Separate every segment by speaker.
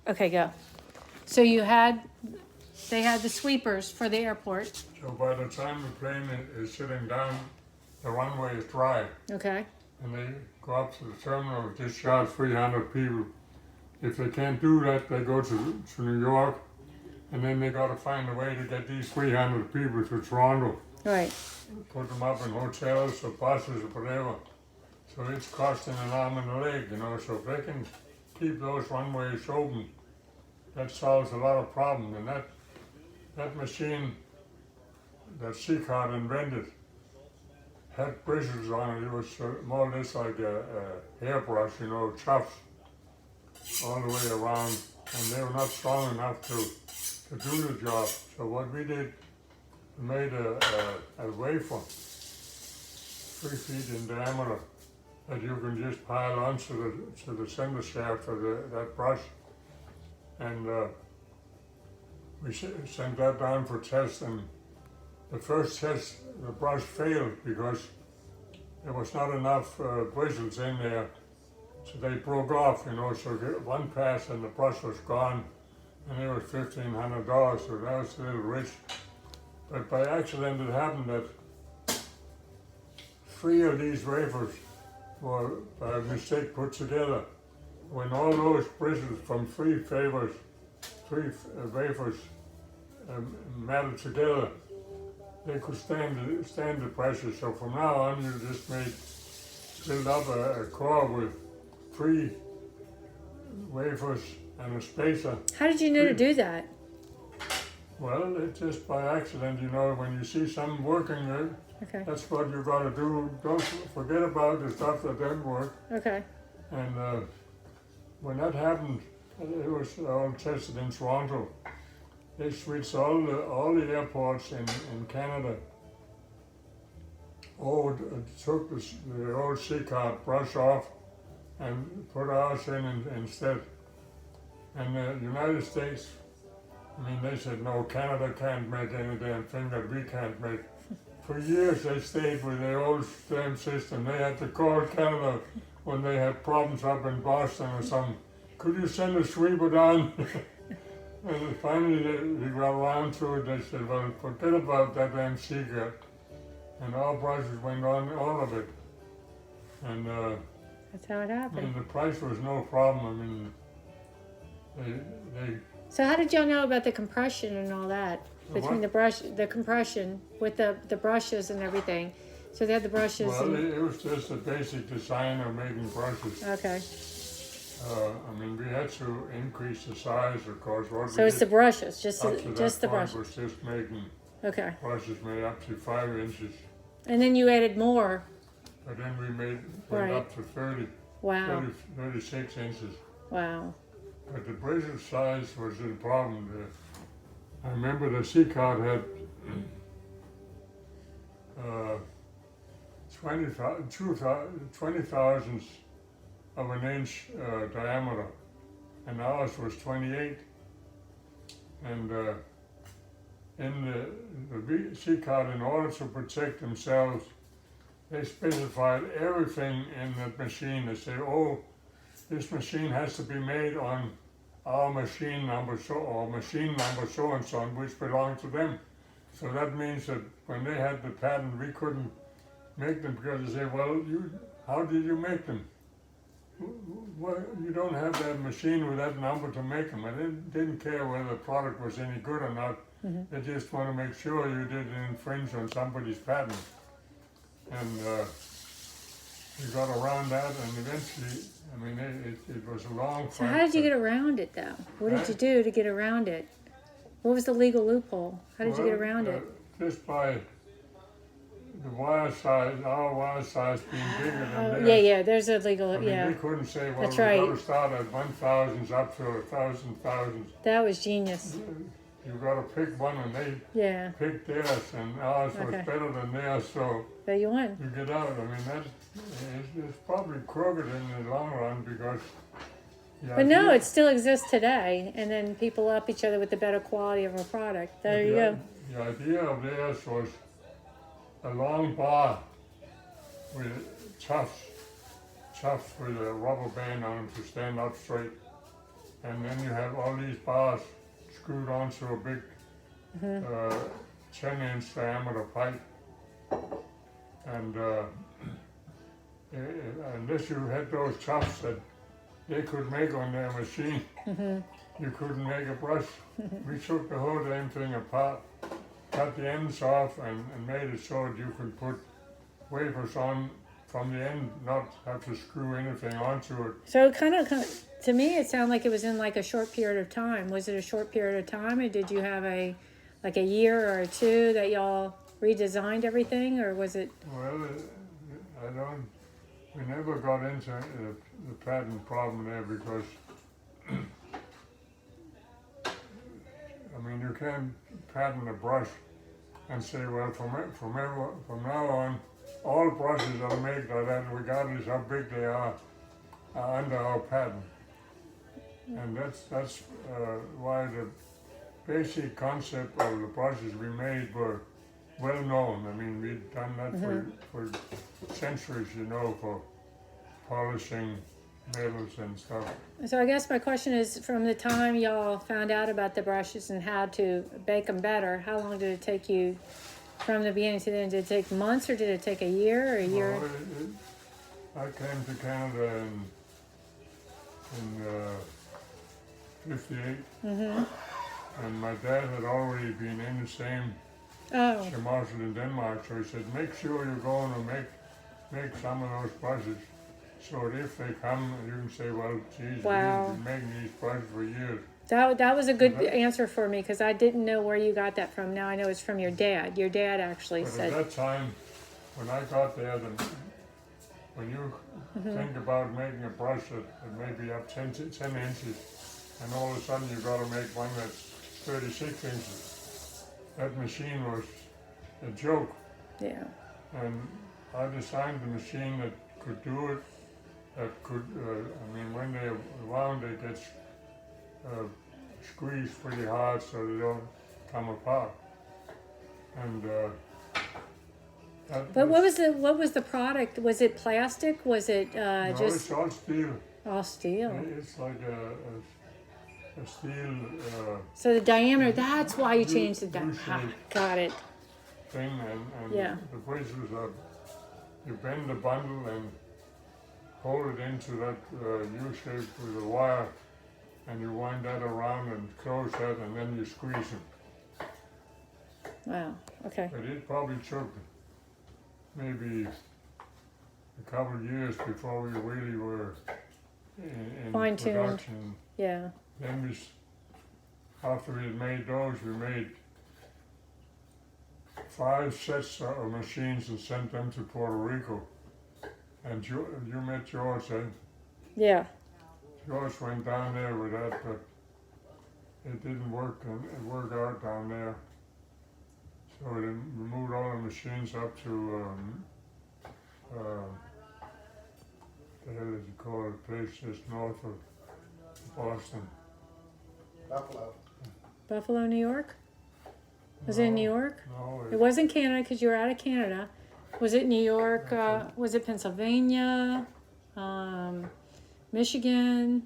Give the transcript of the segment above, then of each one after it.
Speaker 1: Okay, go. So they had the sweepers for the airport.
Speaker 2: So by the time the plane is sitting down, the runway is dry.
Speaker 1: Okay.
Speaker 2: And they go up to the terminal, discharge 300 people. If they can't do that, they go to New York, and then they got to find a way to get these 300 people to Toronto.
Speaker 1: Right.
Speaker 2: Put them up in hotels or buses or whatever. So it's costing an arm and a leg, you know. So if they can keep those runways open, that solves a lot of problems. And that machine that Seacard invented had bristles on it. It was more or less like a hairbrush, you know, tufts all the way around, and they were not strong enough to do the job. So what we did, we made a wafer 3 feet in diameter that you can just pile onto the center shaft of that brush, and we sent that down for test. And the first test, the brush failed because there was not enough bristles in there. So they broke off, you know, so one pass and the brush was gone, and it was $1,500, so that was a little rich. But by accident it happened that 3 of these wafers were by mistake put together. When all those bristles from 3 wafers matted together, they could stand the pressure. So from now on you just build up a core with 3 wafers and a spacer.
Speaker 1: How did you know to do that?
Speaker 2: Well, it's just by accident, you know, when you see something working,
Speaker 1: Okay.
Speaker 2: that's what you got to do. Don't forget about the stuff that doesn't work.
Speaker 1: Okay.
Speaker 2: And when that happened, it was all tested in Toronto. They switched all the airports in Canada. Took the old C-card brush off and put ours in instead. And the United States, I mean, they said, no, Canada can't make any damn thing that we can't make. For years they stayed with their old damn system. They had to call Canada when they had problems up in Boston or something. Could you send a sweeper down? And finally they got around to it. They said, well, forget about that damn secret. And all brushes went on, all of it. And
Speaker 1: That's how it happened.
Speaker 2: the price was no problem. I mean, they
Speaker 1: So how did y'all know about the compression and all that? Between the compression with the brushes and everything. So they had the brushes.
Speaker 2: Well, it was just a basic design of making brushes.
Speaker 1: Okay.
Speaker 2: I mean, we had to increase the size, of course.
Speaker 1: So it's the brushes, just
Speaker 2: up to
Speaker 1: the
Speaker 2: that
Speaker 1: brush.
Speaker 2: point was just making
Speaker 1: Okay.
Speaker 2: brushes made up to 5 inches.
Speaker 1: And then you added more.
Speaker 2: But then we went
Speaker 1: Right.
Speaker 2: up to 30,
Speaker 1: Wow.
Speaker 2: 36 inches.
Speaker 1: Wow.
Speaker 2: But the bristle size was the problem. I remember the C-card had 20 thousandths of an inch diameter, and ours was 28. And in the C-card, in order to protect themselves, they specified everything in that machine. They say, oh, this machine has to be made on our machine number so and so, which belonged to them. So that means that when they had the patent, we couldn't make them, because they say, well, how did you make them? Well, you don't have that machine with that number to make them. I didn't care whether the product was any good or not.
Speaker 1: Mm-hmm.
Speaker 2: They just want to make sure you didn't infringe on somebody's patent. And we got around that, and eventually, I mean, it was a long fight.
Speaker 1: So how did you get around it though? What did you do to get around it? What was the legal loophole? How did you get around it?
Speaker 2: Just by the wire size, our wire size being bigger than theirs.
Speaker 1: Yeah, there's a legal,
Speaker 2: I mean, we couldn't say, well,
Speaker 1: That's
Speaker 2: we
Speaker 1: right.
Speaker 2: got to start at 1,000 up to 1,000 thousandths.
Speaker 1: That was genius.
Speaker 2: You got to pick one, and they picked theirs, and ours was better than theirs, so
Speaker 1: There you won.
Speaker 2: you get out. I mean, it's probably crooked in the long run, because
Speaker 1: But no, it still exists today, and then people up each other with the better quality of a product. There you go.
Speaker 2: The idea of theirs was a long bar with tufts with a rubber band on them to stand up straight. and then you have all these bars screwed onto a big 10-inch diameter pipe. And unless you had those tufts that they could make on their machine, you couldn't make a brush. We took the whole damn thing apart, cut the ends off, and made it so that you could put wafers on from the end, not have to screw anything onto it.
Speaker 1: So it kind of, to me, it sounded like it was in like a short period of time. Was it a short period of time, or did you have a year or two that y'all redesigned everything, or was it?
Speaker 2: Well, we never got into the patent problem there because, I mean, you can't patent a brush and say, well, from now on, all brushes are made like that, regardless how big they are under our patent. And that's why the basic concept of the brushes we made were well known. I mean, we'd done that for centuries, you know, for polishing metals and stuff.
Speaker 1: So I guess my question is, from the time y'all found out about the brushes and how to bake them better, how long did it take you from the beginning to the end? Did it take months, or did it take a year or a year?
Speaker 2: Well, I came to Canada in 58, and my dad had already been in the same commercial in Denmark, so he said, make sure you're going to make some of those brushes, so that if they come, you can say, well, geez,
Speaker 1: Wow.
Speaker 2: we've been making these brushes for years.
Speaker 1: That was a good answer for me, because I didn't know where you got that from. Now I know it's from your dad. Your dad actually
Speaker 2: But
Speaker 1: said.
Speaker 2: at that time, when I got there, when you think about making a brush that may be up 10 inches, and all of a sudden you got to make one that's 36 inches, that machine was a joke.
Speaker 1: Yeah.
Speaker 2: And I designed the machine that could do it, that could, I mean, when they wound, they get squeezed pretty hard so they don't come apart. And
Speaker 1: But what was the product? Was it plastic? Was it
Speaker 2: no,
Speaker 1: just
Speaker 2: it's all steel.
Speaker 1: all steel?
Speaker 2: It's like a steel
Speaker 1: So the diameter, that's why you changed the diameter.
Speaker 2: U-shaped
Speaker 1: Got it.
Speaker 2: thing, and
Speaker 1: Yeah.
Speaker 2: the braces are, you bend the bundle and hold it into that U-shape with a wire, and you wind that around and close that, and then you squeeze it.
Speaker 1: Wow. Okay.
Speaker 2: But it probably took maybe a couple of years before we really were in
Speaker 1: Fine-tuned.
Speaker 2: production.
Speaker 1: Yeah.
Speaker 2: Then after we had made those, we made 5 sets of machines and sent them to Puerto Rico. And you met George, eh?
Speaker 1: Yeah.
Speaker 2: George went down there with that, but it didn't work, and it worked out down there. So we moved all the machines up to, the hell is it called, a place just north of Boston.
Speaker 1: Buffalo, New York? Was it in New York?
Speaker 2: No,
Speaker 1: It wasn't Canada, because you were out of Canada. Was it New York?
Speaker 2: Okay.
Speaker 1: Was it Pennsylvania? Michigan?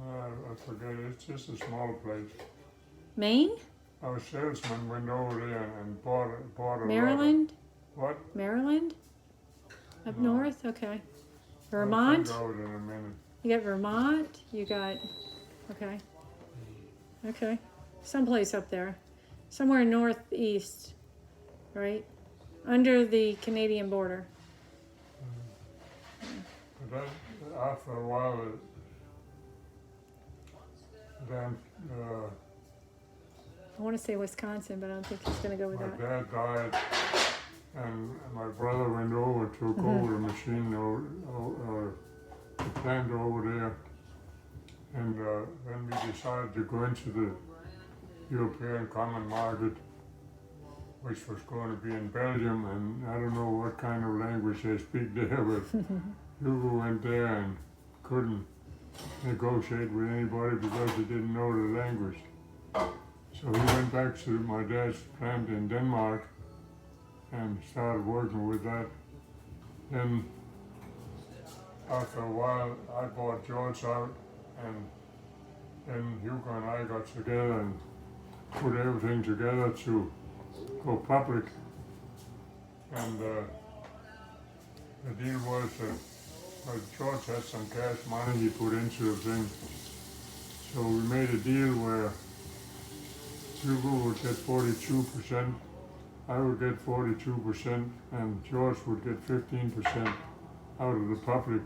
Speaker 2: I forget, it's just a small place.
Speaker 1: Maine?
Speaker 2: Our salesman went over there and bought a
Speaker 1: Maryland?
Speaker 2: lot of, what?
Speaker 1: Maryland? Up
Speaker 2: No.
Speaker 1: north? Okay.
Speaker 2: I'll
Speaker 1: Vermont?
Speaker 2: think of it in a minute.
Speaker 1: You got Vermont? You got, okay. Okay. Someplace up there. Somewhere northeast, right? Under the Canadian border.
Speaker 2: But that, after a while, then
Speaker 1: I want to say Wisconsin, but I don't think he's going to go with
Speaker 2: my
Speaker 1: that.
Speaker 2: dad died, and my brother went over, took over the machine, the plant over there, and then we decided to go into the European Common Market, which was going to be in Belgium, and I don't know what kind of language they speak there, but Hugo went there and couldn't negotiate with anybody because he didn't know the language. So he went back to my dad's plant in Denmark and started working with that. Then after a while, I bought George out and then Hugo and I got together and put everything together to go public. And the deal was that George had some cash money he put into the thing. So we made a deal where Hugo would get 42%, I would get 42%, and George would get 15% out of the public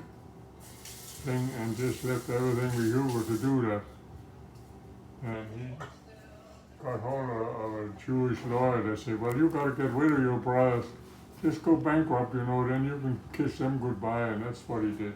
Speaker 2: thing, and just left everything with Hugo to do that. And he got hold of a Jewish lawyer that said, well, you gotta get rid of your brothers. Just go bankrupt, then you can kiss them goodbye, and that's what he did.